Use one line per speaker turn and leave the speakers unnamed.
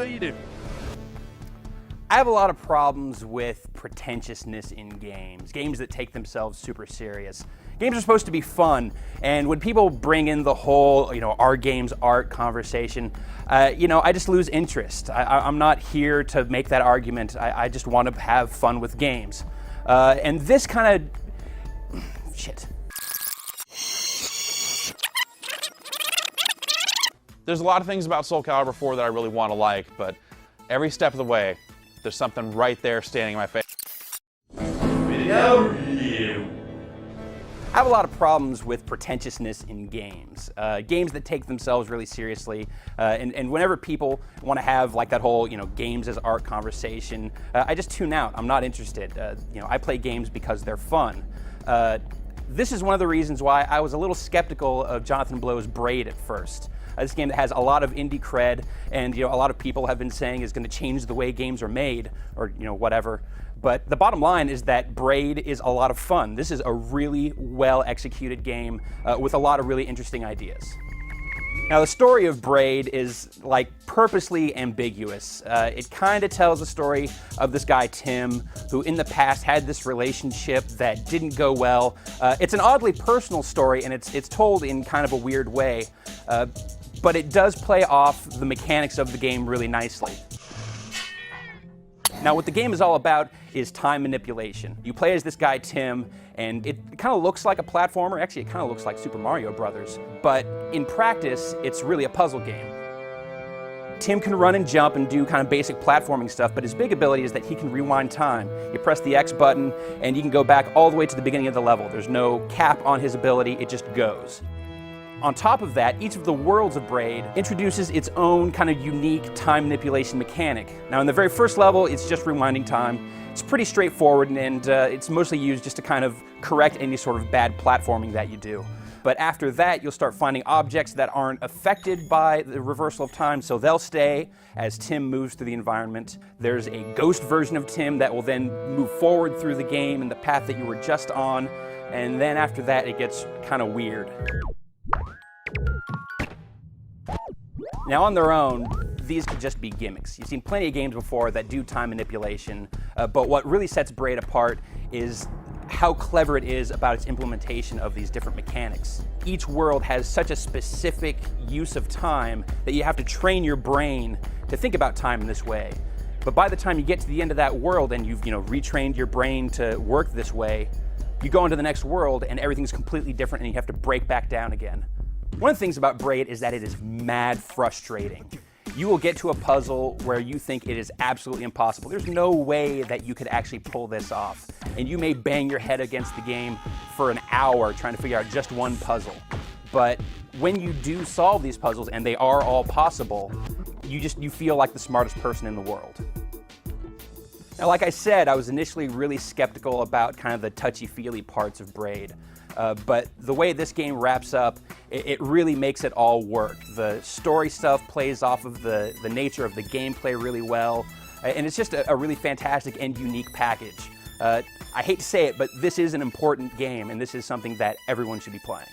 you do?
I have a lot of problems with pretentiousness in games that take themselves super serious. Games are supposed to be fun, and when people bring in the whole, our game's art conversation, I just lose interest. I'm not here to make that argument. I just want to have fun with games. And this kind of... shit.
There's a lot of things about Soul Calibur 4 that I really want to like, but every step of the way, there's something right there standing in my face.
Video review. I have a lot of problems with pretentiousness in games. Games that take themselves really seriously, and whenever people want to have like that whole, games as art conversation, I just tune out. I'm not interested. I play games because they're fun. This is one of the reasons why I was a little skeptical of Jonathan Blow's Braid at first. This game that has a lot of indie cred, and a lot of people have been saying is going to change the way games are made, or whatever. But the bottom line is that Braid is a lot of fun. This is a really well executed game with a lot of really interesting ideas. Now, the story of Braid is purposely ambiguous. It kind of tells the story of this guy Tim, who in the past had this relationship that didn't go well. It's an oddly personal story, and it's told in kind of a weird way. But it does play off the mechanics of the game really nicely. Now, what the game is all about is time manipulation. You play as this guy Tim, and it kind of looks like a platformer. Actually, it kind of looks like Super Mario Brothers. But in practice, it's really a puzzle game. Tim can run and jump and do kind of basic platforming stuff, but his big ability is that he can rewind time. You press the X button, and you can go back all the way to the beginning of the level. There's no cap on his ability, it just goes. On top of that, each of the worlds of Braid introduces its own kind of unique time manipulation mechanic. Now, in the very first level, it's just rewinding time. It's pretty straightforward, and it's mostly used just to kind of correct any sort of bad platforming that you do. But after that, you'll start finding objects that aren't affected by the reversal of time, so they'll stay as Tim moves through the environment. There's a ghost version of Tim that will then move forward through the game in the path that you were just on, and then after that, it gets kind of weird. Now, on their own, these could just be gimmicks. You've seen plenty of games before that do time manipulation, but what really sets Braid apart is how clever it is about its implementation of these different mechanics. Each world has such a specific use of time that you have to train your brain to think about time in this way. But by the time you get to the end of that world and you've retrained your brain to work this way, you go into the next world and everything's completely different and you have to break back down again. One of the things about Braid is that it is mad frustrating. You will get to a puzzle where you think it is absolutely impossible. There's no way that you could actually pull this off. And you may bang your head against the game for an hour trying to figure out just one puzzle. But when you do solve these puzzles, and they are all possible, you feel like the smartest person in the world. Now, like I said, I was initially really skeptical about kind of the touchy-feely parts of Braid. But the way this game wraps up, it really makes it all work. The story stuff plays off of the nature of the gameplay really well, and it's just a really fantastic and unique package. I hate to say it, but this is an important game, and this is something that everyone should be playing.